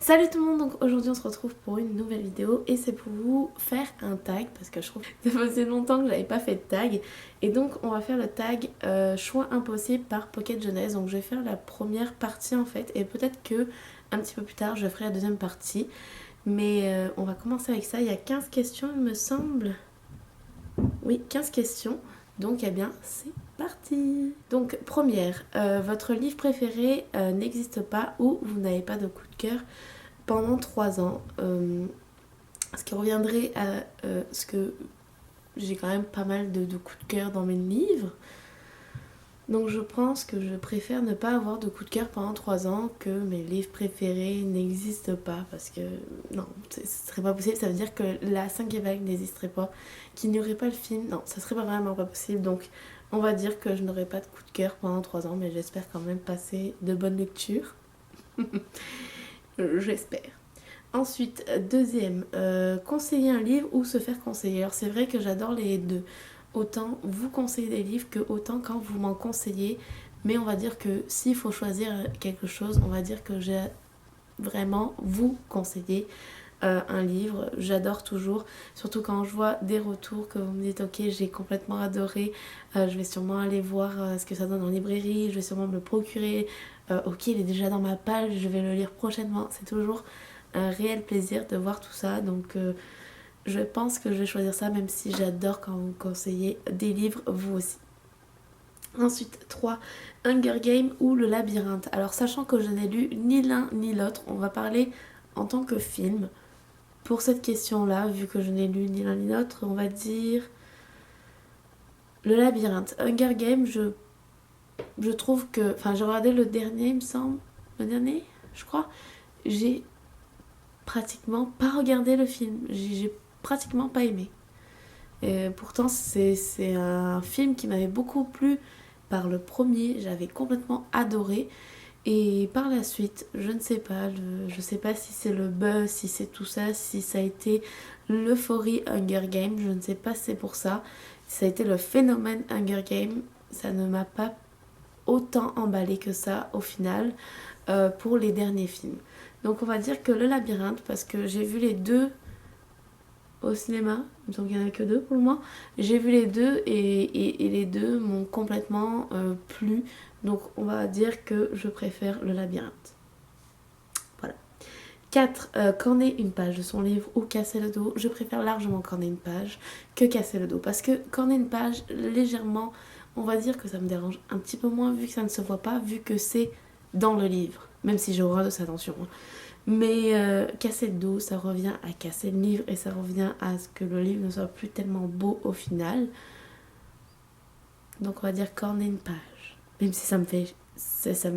Salut tout le monde, donc aujourd'hui on se retrouve pour une nouvelle vidéo et c'est pour vous faire un tag parce que je trouve que ça faisait longtemps que j'avais pas fait de tag et donc on va faire le tag choix impossible par Pocket Jeunesse. Donc je vais faire la première partie en fait et peut-être que un petit peu plus tard je ferai la deuxième partie, mais on va commencer avec ça. Il y a 15 questions il me semble. Oui, 15 questions, donc eh bien c'est parti. Donc première, votre livre préféré n'existe pas ou vous n'avez pas de coup de cœur pendant 3 ans, ce qui reviendrait à ce que j'ai quand même pas mal de coups de cœur dans mes livres. Donc je pense que je préfère ne pas avoir de coup de cœur pendant 3 ans que mes livres préférés n'existent pas parce que non, ce serait pas possible. Ça veut dire que la cinquième vague n'existerait pas, qu'il n'y aurait pas le film. Non, ça serait vraiment pas possible. Donc on va dire que je n'aurai pas de coup de cœur pendant 3 ans, mais j'espère quand même passer de bonnes lectures. J'espère. Ensuite, deuxième, conseiller un livre ou se faire conseiller. Alors c'est vrai que j'adore les deux. Autant vous conseiller des livres que autant quand vous m'en conseillez. Mais on va dire que s'il faut choisir quelque chose, on va dire que j'ai vraiment vous conseiller un livre. J'adore toujours, surtout quand je vois des retours que vous me dites ok j'ai complètement adoré, je vais sûrement aller voir ce que ça donne en librairie, je vais sûrement me le procurer, ok il est déjà dans ma page, je vais le lire prochainement. C'est toujours un réel plaisir de voir tout ça, donc je pense que je vais choisir ça même si j'adore quand vous me conseillez des livres vous aussi. Ensuite, 3, Hunger Games ou Le Labyrinthe. Alors sachant que je n'ai lu ni l'un ni l'autre, on va parler en tant que film. Pour cette question-là, vu que je n'ai lu ni l'un ni l'autre, on va dire Le Labyrinthe. Hunger Games, je trouve que... Enfin, j'ai regardé le dernier, il me semble. Le dernier, je crois. J'ai pratiquement pas regardé le film. J'ai pratiquement pas aimé. Et pourtant, c'est un film qui m'avait beaucoup plu par le premier. J'avais complètement adoré. Et par la suite, je ne sais pas, je sais pas si c'est le buzz, si c'est tout ça, si ça a été l'euphorie Hunger Games, je ne sais pas si c'est pour ça. Si ça a été le phénomène Hunger Games, ça ne m'a pas autant emballé que ça au final pour les derniers films. Donc on va dire que le labyrinthe, parce que j'ai vu les deux au cinéma, il me semble qu'il n'y en a que deux pour le moment. J'ai vu les deux et les deux m'ont complètement plu. Donc on va dire que je préfère le labyrinthe. Voilà. 4. Corner une page de son livre ou casser le dos. Je préfère largement corner une page que casser le dos. Parce que corner une page, légèrement, on va dire que ça me dérange un petit peu moins vu que ça ne se voit pas, vu que c'est dans le livre. Même si j'ai horreur de ça, attention. Mais casser le dos, ça revient à casser le livre et ça revient à ce que le livre ne soit plus tellement beau au final. Donc on va dire corner une page. Même si ça me fait... Ça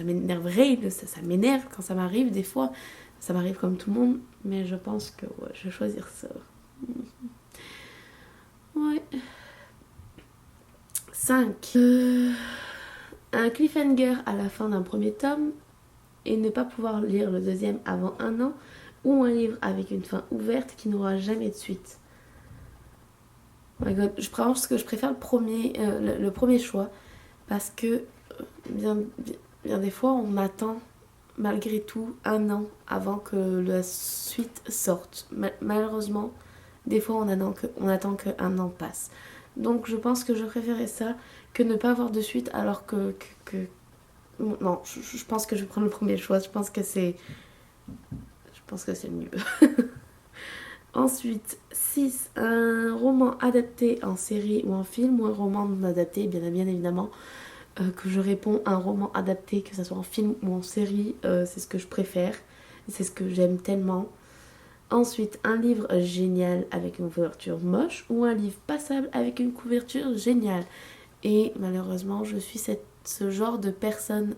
m'énerverait, ça m'énerve quand ça m'arrive des fois. Ça m'arrive comme tout le monde. Mais je pense que ouais, je vais choisir ça. Ouais. 5. Un cliffhanger à la fin d'un premier tome et ne pas pouvoir lire le deuxième avant 1 an, ou un livre avec une fin ouverte qui n'aura jamais de suite. Oh my god, je pense que je préfère le premier choix parce que bien des fois on attend malgré tout 1 an avant que la suite sorte. Malheureusement, des fois on attend que 1 an passe. Donc je pense que je préférais ça que ne pas avoir de suite alors que non, je pense que je vais prendre le premier choix. Je pense que c'est le mieux. Ensuite, 6. Un roman adapté en série ou en film ou un roman non adapté, bien évidemment. Que je réponds un roman adapté, que ce soit en film ou en série, c'est ce que je préfère. C'est ce que j'aime tellement. Ensuite, un livre génial avec une couverture moche ou un livre passable avec une couverture géniale. Et malheureusement, je suis ce genre de personne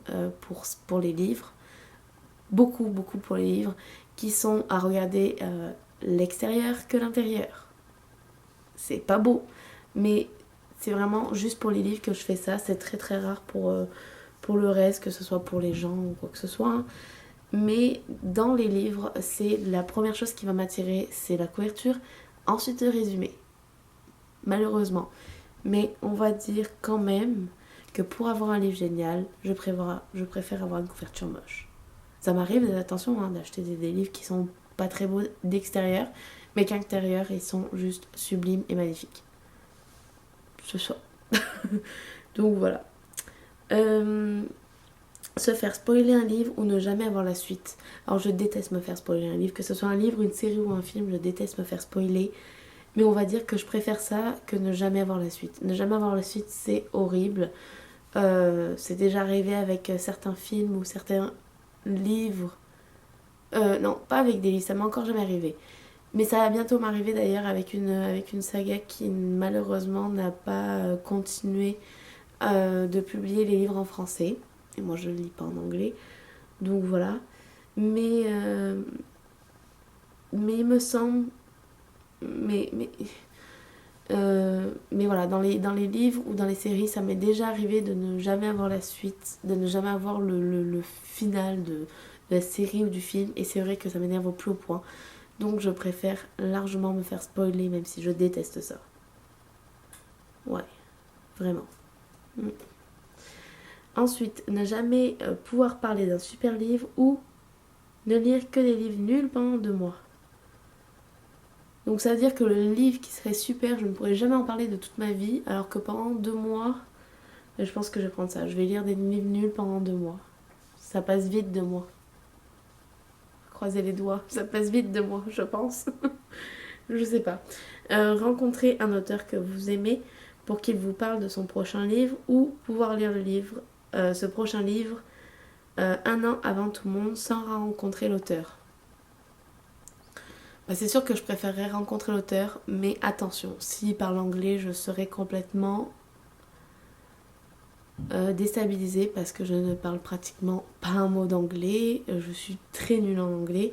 pour les livres. Beaucoup pour les livres qui sont à regarder l'extérieur que l'intérieur. C'est pas beau, mais c'est vraiment juste pour les livres que je fais ça. C'est très rare pour le reste, que ce soit pour les gens ou quoi que ce soit. Mais dans les livres, c'est la première chose qui va m'attirer, c'est la couverture, ensuite le résumé. Malheureusement. Mais on va dire quand même que pour avoir un livre génial, je préfère avoir une couverture moche. Ça m'arrive, attention, hein, d'acheter des livres qui sont pas très beaux d'extérieur, mais qu'intérieur, ils sont juste sublimes et magnifiques. Ce soit. Donc voilà. Se faire spoiler un livre ou ne jamais avoir la suite. Alors je déteste me faire spoiler un livre, que ce soit un livre, une série ou un film, je déteste me faire spoiler. Mais on va dire que je préfère ça que ne jamais avoir la suite. Ne jamais avoir la suite, c'est horrible. C'est déjà arrivé avec certains films ou certains livres. Non, pas avec des livres, ça m'est encore jamais arrivé. Mais ça va bientôt m'arriver d'ailleurs avec une saga qui malheureusement n'a pas continué de publier les livres en français. Et moi je ne lis pas en anglais. Donc voilà. Mais il me semble. Mais voilà, dans les livres ou dans les séries, ça m'est déjà arrivé de ne jamais avoir la suite, de ne jamais avoir le final de la série ou du film. Et c'est vrai que ça m'énerve au plus haut point. Donc je préfère largement me faire spoiler, même si je déteste ça. Ouais, vraiment. Mm. Ensuite, ne jamais pouvoir parler d'un super livre ou ne lire que des livres nuls pendant 2 mois. Donc ça veut dire que le livre qui serait super, je ne pourrais jamais en parler de toute ma vie, alors que pendant 2 mois, je pense que je vais prendre ça. Je vais lire des livres nuls pendant 2 mois. Ça passe vite 2 mois. Croisez les doigts, ça passe vite 2 mois, je pense. Je sais pas. Rencontrer un auteur que vous aimez pour qu'il vous parle de son prochain livre ou pouvoir lire ce prochain livre 1 an avant tout le monde sans rencontrer l'auteur. Bah, c'est sûr que je préférerais rencontrer l'auteur, mais attention, s'il parle anglais, je serais complètement déstabilisée parce que je ne parle pratiquement pas un mot d'anglais. Je suis très nulle en anglais.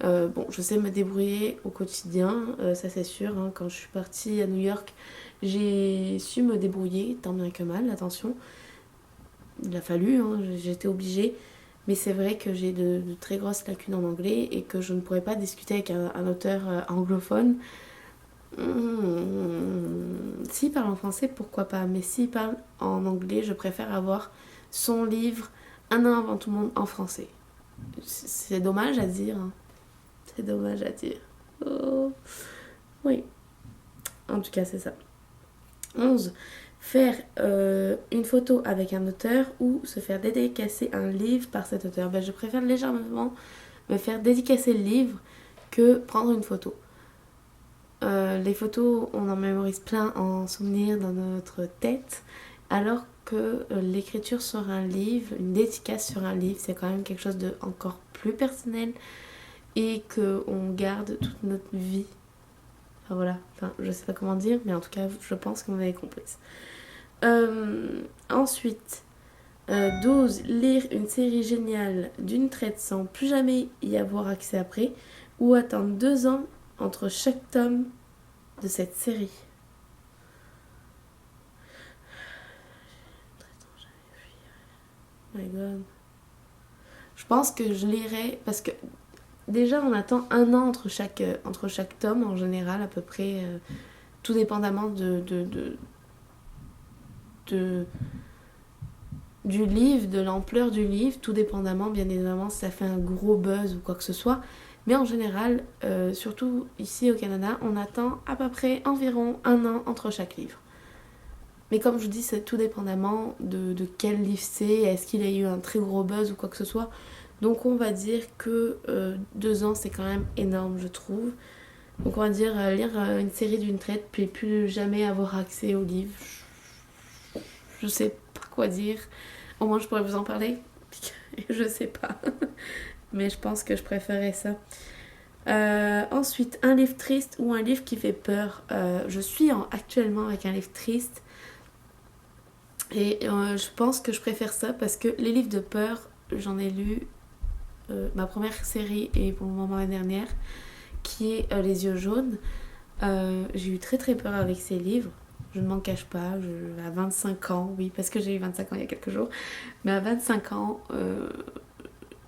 Bon, je sais me débrouiller au quotidien, ça c'est sûr. Hein. Quand je suis partie à New York, j'ai su me débrouiller, tant bien que mal, attention. Il a fallu, hein, j'étais obligée. Mais c'est vrai que j'ai de très grosses lacunes en anglais et que je ne pourrais pas discuter avec un auteur anglophone. S'il parle en français, pourquoi pas. Mais s'il parle en anglais, je préfère avoir son livre 1 an avant tout le monde en français. C'est dommage à dire. Hein. C'est dommage à dire. Oh. Oui. En tout cas, c'est ça. 11. Faire une photo avec un auteur ou se faire dédicacer un livre par cet auteur. Ben, je préfère légèrement me faire dédicacer le livre que prendre une photo. Les photos, on en mémorise plein en souvenir dans notre tête, alors que l'écriture sur un livre, une dédicace sur un livre, c'est quand même quelque chose de encore plus personnel et qu'on garde toute notre vie. Enfin voilà, je sais pas comment dire, mais en tout cas, je pense que vous m'avez comprise. Ensuite, 12. Lire une série géniale d'une traite sans plus jamais y avoir accès après, ou attendre 2 ans entre chaque tome de cette série. Oh my god. Je pense que je lirai parce que déjà on attend 1 an entre chaque tome en général à peu près, tout dépendamment du livre, de l'ampleur du livre, tout dépendamment bien évidemment si ça fait un gros buzz ou quoi que ce soit. Mais en général, surtout ici au Canada, on attend à peu près environ 1 an entre chaque livre. Mais comme je vous dis, c'est tout dépendamment de quel livre c'est, est-ce qu'il a eu un très gros buzz ou quoi que ce soit. Donc on va dire que 2 ans c'est quand même énorme je trouve. Donc on va dire lire une série d'une traite puis plus jamais avoir accès au livre. Je sais pas quoi dire. Au moins je pourrais vous en parler. Je sais pas. Mais je pense que je préférais ça. Ensuite, un livre triste ou un livre qui fait peur. Je suis actuellement avec un livre triste. Et je pense que je préfère ça parce que les livres de peur, j'en ai lu ma première série et pour le moment la dernière, qui est Les yeux jaunes. J'ai eu très très peur avec ces livres. Je ne m'en cache pas, à 25 ans, oui, parce que j'ai eu 25 ans il y a quelques jours, mais à 25 ans,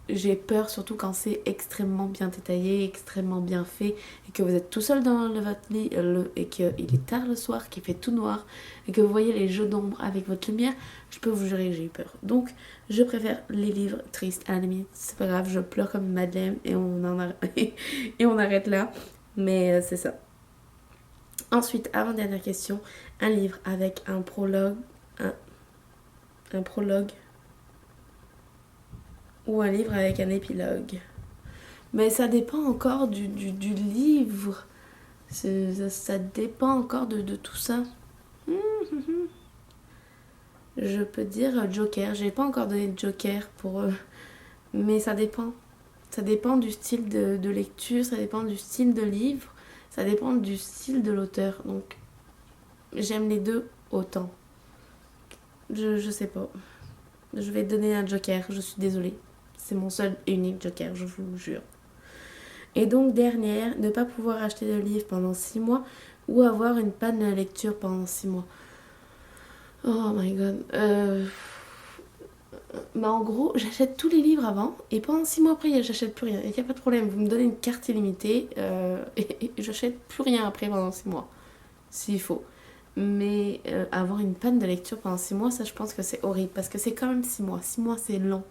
j'ai peur surtout quand c'est extrêmement bien détaillé, extrêmement bien fait et que vous êtes tout seul dans votre lit et qu'il est tard le soir, qu'il fait tout noir et que vous voyez les jeux d'ombre avec votre lumière, je peux vous jurer que j'ai eu peur. Donc je préfère les livres tristes, à la limite, c'est pas grave, je pleure comme une madeleine et et on arrête là. Mais c'est ça. Ensuite, avant-dernière question, un livre avec un prologue, un prologue ou un livre avec un épilogue. Mais ça dépend encore du livre. Ça dépend encore de tout ça. Je peux dire Joker. J'ai pas encore donné de Joker pour eux. Mais ça dépend. Ça dépend du style de lecture, ça dépend du style de livre, ça dépend du style de l'auteur. Donc j'aime les deux autant. Je sais pas. Je vais donner un Joker, je suis désolée. C'est mon seul et unique Joker, je vous jure. Et donc dernière, ne pas pouvoir acheter de livre pendant 6 mois ou avoir une panne de lecture pendant 6 mois. Oh my god. Bah en gros, j'achète tous les livres avant et pendant 6 mois après, j'achète plus rien. Il n'y a pas de problème, vous me donnez une carte illimitée et j'achète plus rien après pendant 6 mois, s'il faut. Mais avoir une panne de lecture pendant 6 mois, ça je pense que c'est horrible parce que c'est quand même 6 mois. 6 mois c'est long.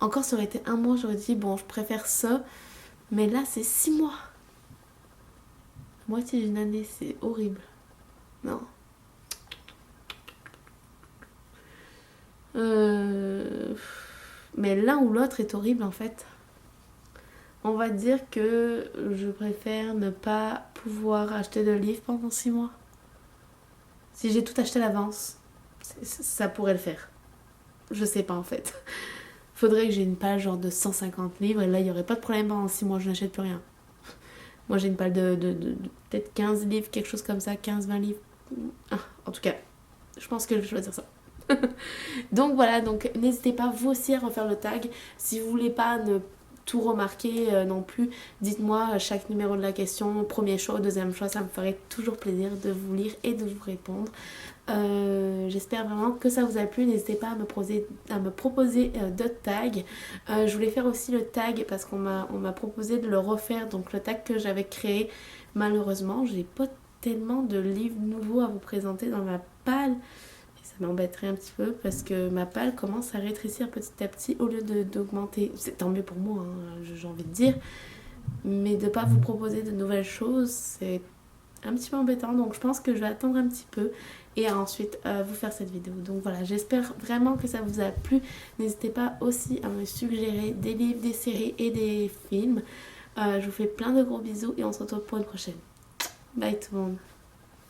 Encore ça aurait été un mois, j'aurais dit bon, je préfère ça. Mais là, c'est 6 mois. Moitié d'une année, c'est horrible. Non. Mais l'un ou l'autre est horrible en fait. On va dire que je préfère ne pas pouvoir acheter de livres pendant 6 mois. Si j'ai tout acheté à l'avance, ça pourrait le faire. Je sais pas en fait. Faudrait que j'ai une page genre de 150 livres et là il n'y aurait pas de problème pendant 6 mois, je n'achète plus rien. Moi j'ai une page de peut-être 15 livres, quelque chose comme ça, 15-20 livres. Ah, en tout cas, je pense que je vais choisir ça. Donc voilà, donc n'hésitez pas vous aussi à refaire le tag. Si vous voulez pas ne tout remarquer non plus, dites-moi chaque numéro de la question, premier choix, deuxième choix, ça me ferait toujours plaisir de vous lire et de vous répondre. J'espère vraiment que ça vous a plu. N'hésitez pas à me proposer d'autres tags. Je voulais faire aussi le tag parce qu'on m'a proposé de le refaire, donc le tag que j'avais créé. Malheureusement, j'ai pas tellement de livres nouveaux à vous présenter dans ma palle. Ça m'embêterait un petit peu parce que ma palle commence à rétrécir petit à petit au lieu d'augmenter. C'est tant mieux pour moi, hein, j'ai envie de dire. Mais de ne pas vous proposer de nouvelles choses, c'est un petit peu embêtant. Donc je pense que je vais attendre un petit peu et ensuite vous faire cette vidéo. Donc voilà, j'espère vraiment que ça vous a plu. N'hésitez pas aussi à me suggérer des livres, des séries et des films. Je vous fais plein de gros bisous et on se retrouve pour une prochaine. Bye tout le monde.